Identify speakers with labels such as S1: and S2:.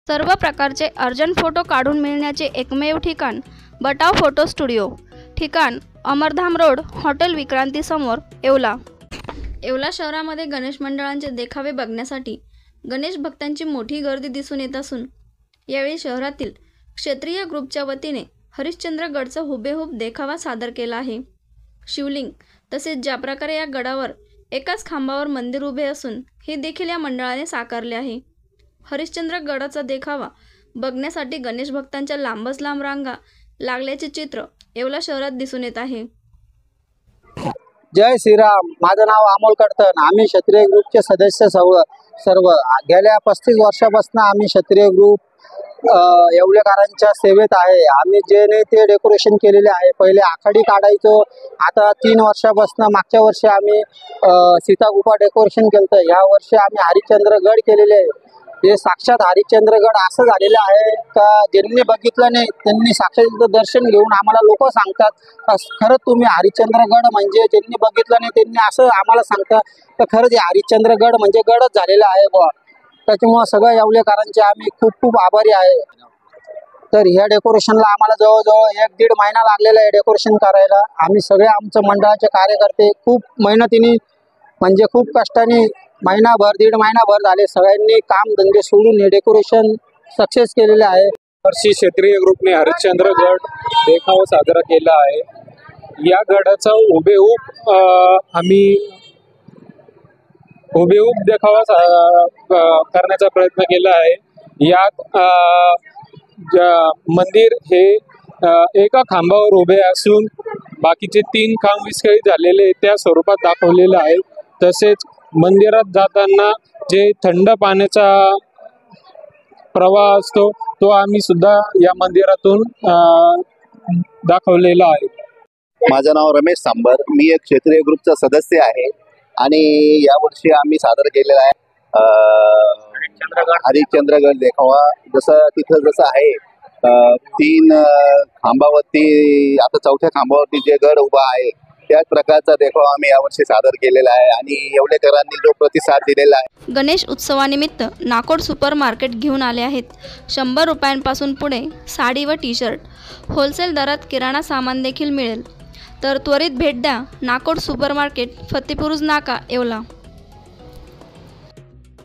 S1: सर्व प्रकारचे urgent photo काढून मिळण्याचे एकमेव ठिकाण बटाव फोटो स्टुडिओ। ठिकाण अमरधाम रोड, हॉटेल विक्रांती समोर, येवला। येवला शहरामध्ये गणेश मंडळांचे देखावे बघण्यासाठी गणेश भक्तांची मोठी गर्दी दिसून येत असून यावेळी शहरातील क्षेत्रीय ग्रुपच्या वतीने हरिश्चंद्रगडचा हुबेहूब देखावा सादर केला आहे। शिवलिंग तसेच ज्या प्रकारे या गडावर एकाच खांबावर मंदिर उभे असून हे देखील या मंडळाने साकारले आहे। हरिश्चंद्रगडाचा देखावा बघण्यासाठी गणेश भक्तांच्या लांबच लांब रांगा लागल्याचे चित्र येवला शहरात दिसून येत आहे।
S2: जय श्रीराम। माझं नाव अमोल कडतन। आम्ही क्षत्रिय ग्रुपचे सदस्य सर्व गेल्या 35 वर्षापासून आम्ही क्षत्रिय ग्रुप येवलेकरांच्या सेवेत आहे। आम्ही जे नाही ते डेकोरेशन केलेले आहे। पहिले आखाडी काढायचो, आता 3 वर्षापासून मागच्या वर्षी आम्ही सीतागुफा डेकोरेशन केलं। या वर्षी आम्ही हरिश्चंद्रगड केलेले आहे। हे साक्षात हरिश्चंद्रगड असं झालेलं आहे का ज्यांनी बघितलं नाही त्यांनी साक्षात दर्शन घेऊन आम्हाला लोक सांगतात खरंच तुम्ही हरिश्चंद्रगड म्हणजे ज्यांनी बघितलं नाही त्यांनी असं आम्हाला सांगतात तर खरंच हे हरिश्चंद्रगड म्हणजे गडच झालेला आहे बुवा। त्याच्यामुळे सगळ्या येवलेकरांचे आम्ही खूप आभारी आहे। तर ह्या डेकोरेशनला आम्हाला जवळजवळ 1-1.5 महिना लागलेला आहे डेकोरेशन करायला। आम्ही सगळे आमचं मंडळाचे कार्यकर्ते खूप मेहनतीने म्हणजे खूप कष्टाने महिनाभर 1.5 महिनाभर झाले सगळ्यांनी काम धंदे सोडून हे डेकोरेशन सक्सेस केलेले आहे।
S3: वर्षी क्षेत्रीय ग्रुपने हरिश्चंद्रगड देखावा साजरा केला आहे। या गडाचा हुबेहूब देखावा करण्याचा प्रयत्न केला आहे। यात मंदिर हे एका खांबावर उभे असून बाकीचे 3 खांब विस्कळीत झालेले त्या स्वरूपात दाखवलेले आहे। तसेच मंदिरात जाताना जे थंड पाण्याचा प्रवाह असतो तो आम्ही सुद्धा या मंदिरातून दाखवलेला आहे।
S4: माझं नाव रमेश सांबर। मी एक क्षेत्रीय ग्रुपचा सदस्य आहे आणि यावर्षी आम्ही सादर केलेला आहे हरिश्चंद्रगड देखावा। जसं आहे 3 खांबावरती आता 4थ्या खांबावरती जे गड उभा आहे त्याच प्रकारचा देखावा आम्ही यावर्षी सादर केलेला आहे आणि येवलेकरांनी जो प्रतिसाद दिलेला आहे।
S1: गणेश उत्सवानिमित्त नाकोड सुपर मार्केट घेऊन आले आहेत 100 रुपयांपासून पुढे साडी व टी-शर्ट, होलसेल दरात किराणा सामान देखील मिळेल। तर त्वरित भेट द्या नाकोड सुपर मार्केट, फतेपुरुज नाका, येवला।